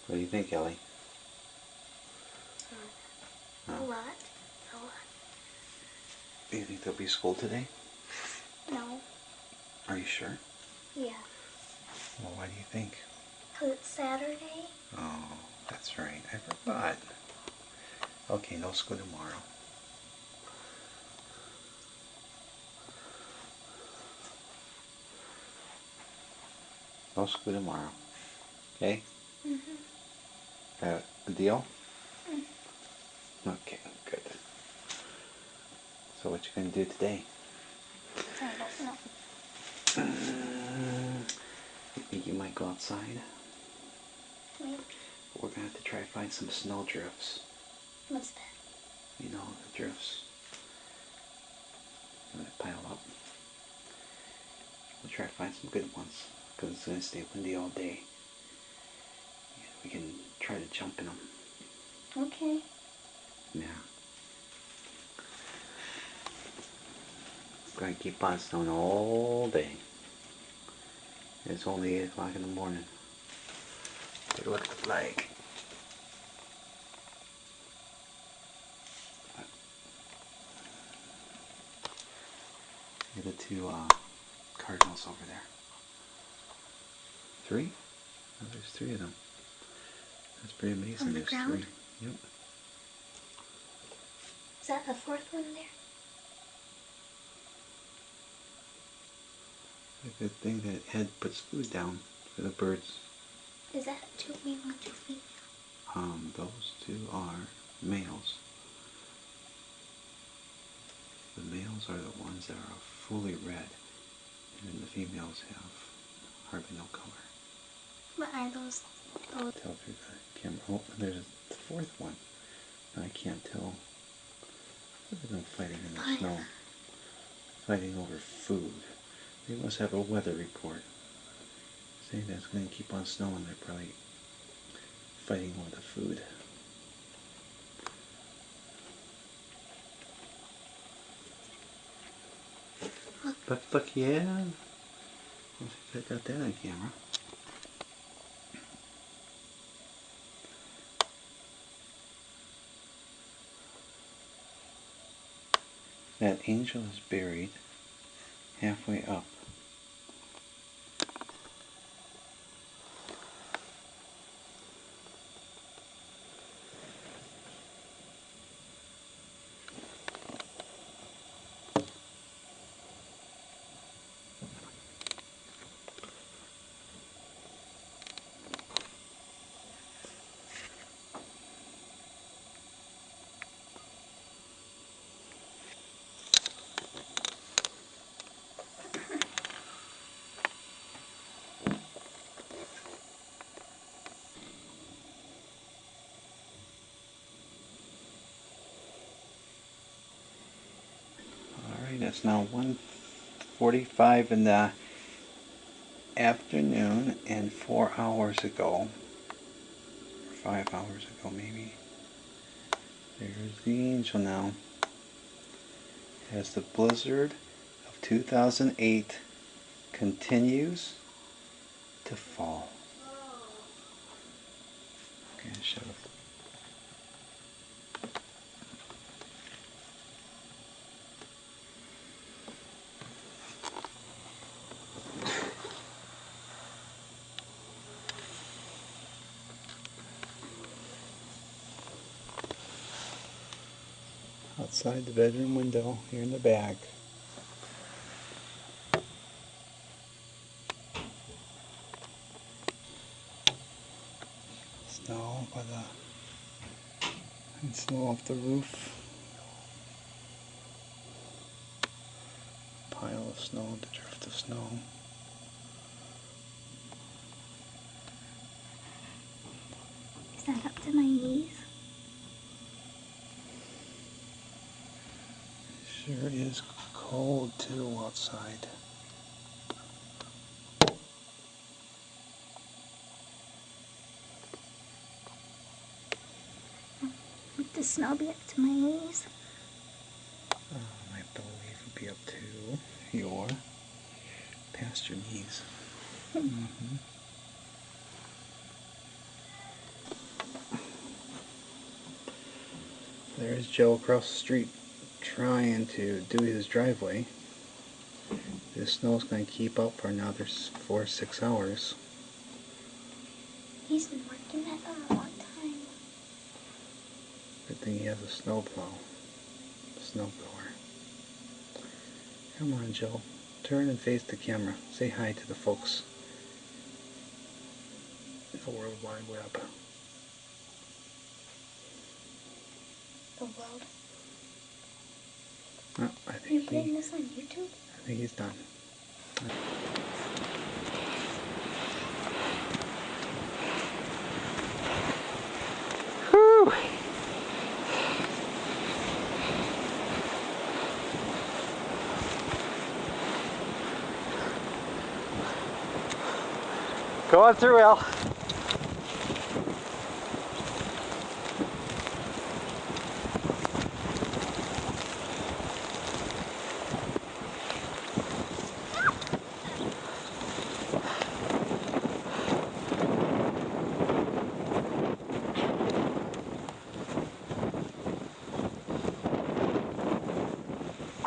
What do you think, Ellie? A lot. Do you think there'll be school today? No. Are you sure? Yeah. Well, why do you think? Because it's Saturday. Oh, that's right. I forgot. Okay, no school tomorrow. No school tomorrow. Okay? A deal? Okay, good. So what you gonna do today? I don't know. Think you might go outside? Maybe. We're gonna have to try to find some snow drifts. What's that? You know, the drifts. I'm gonna pile up. We'll try to find some good ones, because it's gonna stay windy all day. We can try to jump in them. Okay. Yeah. It's gonna keep on snowing all day. It's only 8 o'clock in the morning. Take a look at the flag. Look at the two cardinals over there. 3? Oh, there's 3 of them. That's pretty amazing. On the There's ground? 3. Yep. Is that the 4th one there? Like the thing that Ed puts food down for the birds. Is that 2 male and 2 female? Those 2 are males. The males are the ones that are fully red, and then the females have hardly no color. What are those? Tell through the camera. Oh, there's a 4th one. I can't tell. Look at them fighting in the snow. Fighting over food. They must have a weather report saying that it's going to keep on snowing. They're probably fighting over the food. Look, yeah. I got that on camera. That angel is buried halfway up. Alright, it's now 1:45 in the afternoon, and 4 hours ago, or 5 hours ago maybe, there's the angel now. As the blizzard of 2008 continues to fall. Okay, shut up. Outside the bedroom window, here in the bag. Snow by and snow off the roof. Pile of snow, the drift of snow. Is that up to my knees? Sure is cold too outside. Would the snow be up to my knees? I believe it would be up to your past your knees. There's Joe across the street trying to do his driveway. The snow's going to keep up for another 4 or 6 hours. He's been working at them a long time. Good thing he has a snowblower. Come on, Joe. Turn and face the camera. Say hi to the folks in the World Wide Web. The world. Oh, You're putting this on YouTube? I think he's done. Whew. Go on through, El.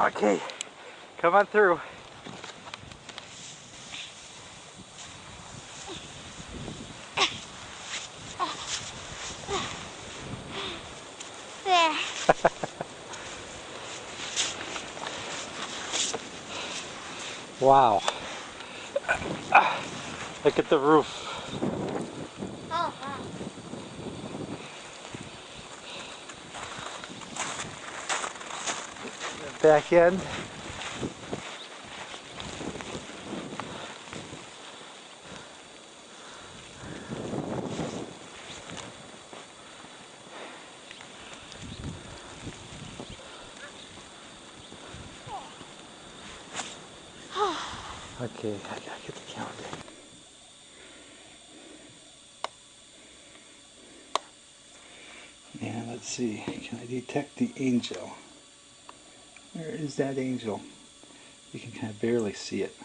Okay, come on through. There. Wow. Look at the roof. Oh, wow. Back end. Okay, I gotta get the camera back. And let's see, can I detect the angel? Where is that angel? You can kind of barely see it.